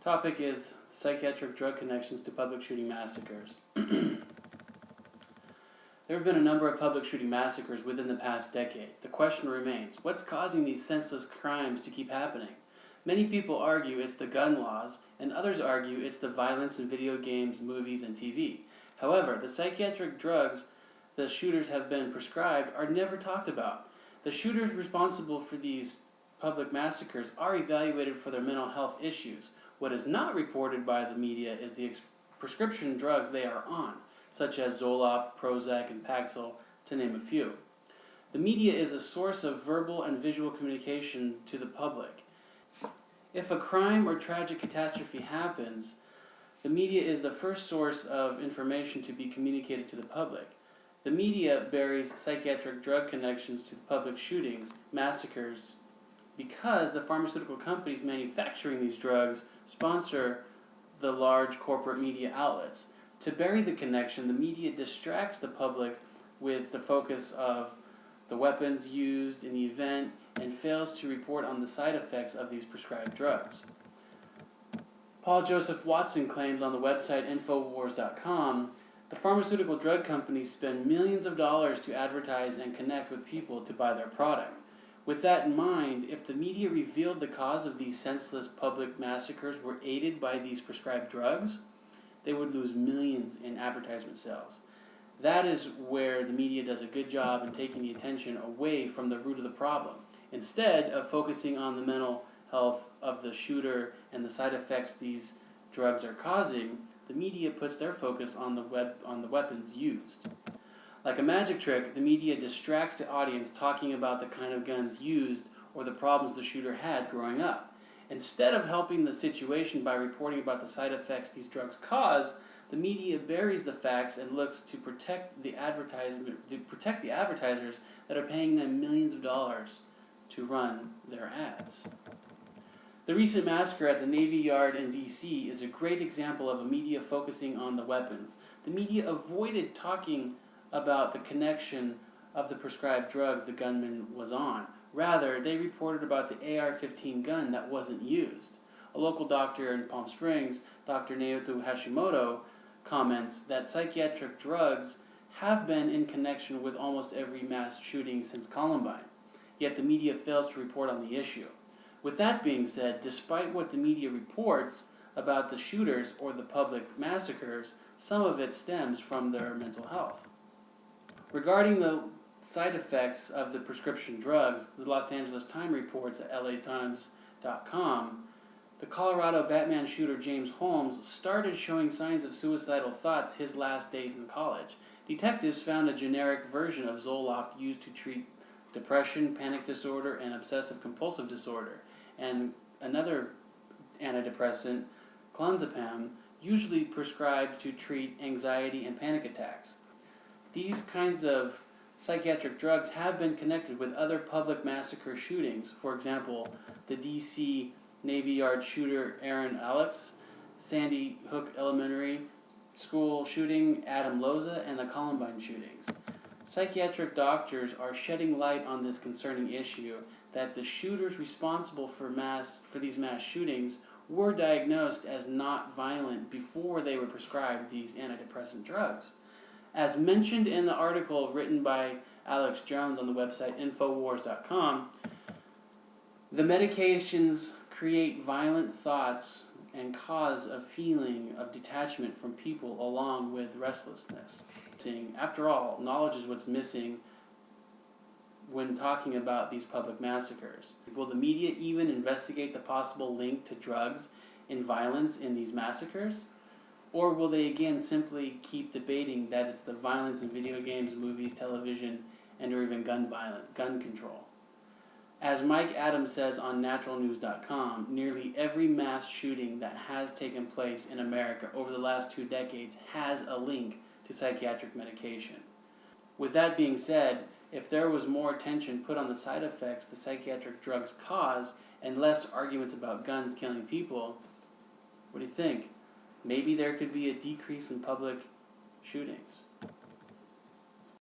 Topic is psychiatric drug connections to public shooting massacres. There have been a number of public shooting massacres within the past decade. The question remains, what's causing these senseless crimes to keep happening? Many people argue it's the gun laws, and others argue it's the violence in video games, movies, and TV. However, the psychiatric drugs the shooters have been prescribed are never talked about. The shooters responsible for these public massacres are evaluated for their mental health issues. What is not reported by the media is the prescription drugs they are on, such as Zoloft, Prozac, and Paxil, to name a few. The media is a source of verbal and visual communication to the public. If a crime or tragic catastrophe happens, the media is the first source of information to be communicated to the public. The media buries psychiatric drug connections to the public shootings, massacres, because the pharmaceutical companies manufacturing these drugs sponsor the large corporate media outlets. To bury the connection, the media distracts the public with the focus of the weapons used in the event and fails to report on the side effects of these prescribed drugs. Paul Joseph Watson claims on the website Infowars.com, the pharmaceutical drug companies spend millions of dollars to advertise and connect with people to buy their product. With that in mind, if the media revealed the cause of these senseless public massacres were aided by these prescribed drugs, they would lose millions in advertisement sales. That is where the media does a good job in taking the attention away from the root of the problem. Instead of focusing on the mental health of the shooter and the side effects these drugs are causing, the media puts their focus on the weapons used. Like a magic trick, the media distracts the audience talking about the kind of guns used or the problems the shooter had growing up. Instead of helping the situation by reporting about the side effects these drugs cause, the media buries the facts and looks to protect the advertisers that are paying them millions of dollars to run their ads. The recent massacre at the Navy Yard in D.C. is a great example of a media focusing on the weapons. The media avoided talking about the connection of the prescribed drugs the gunman was on. Rather, they reported about the AR-15 gun that wasn't used. A local doctor in Palm Springs, Dr. Naoto Hashimoto, comments that psychiatric drugs have been in connection with almost every mass shooting since Columbine, yet the media fails to report on the issue. With that being said, despite what the media reports about the shooters or the public massacres, some of it stems from their mental health. Regarding the side effects of the prescription drugs, the Los Angeles Times reports at LATimes.com, the Colorado Batman shooter James Holmes started showing signs of suicidal thoughts his last days in college. Detectives found a generic version of Zoloft used to treat depression, panic disorder, and obsessive-compulsive disorder, and another antidepressant, clonazepam, usually prescribed to treat anxiety and panic attacks. These kinds of psychiatric drugs have been connected with other public massacre shootings. For example, the D.C. Navy Yard shooter Aaron Alex, Sandy Hook Elementary School shooting Adam Loza, and the Columbine shootings. Psychiatric doctors are shedding light on this concerning issue that the shooters responsible for these mass shootings were diagnosed as not violent before they were prescribed these antidepressant drugs. As mentioned in the article written by Alex Jones on the website Infowars.com, the medications create violent thoughts and cause a feeling of detachment from people along with restlessness. After all, knowledge is what's missing when talking about these public massacres. Will the media even investigate the possible link to drugs and violence in these massacres? Or will they again simply keep debating that it's the violence in video games, movies, television, and or even gun control? As Mike Adams says on naturalnews.com, nearly every mass shooting that has taken place in America over the last 2 decades has a link to psychiatric medication. With that being said, if there was more attention put on the side effects the psychiatric drugs cause and less arguments about guns killing people, what do you think? Maybe there could be a decrease in public shootings.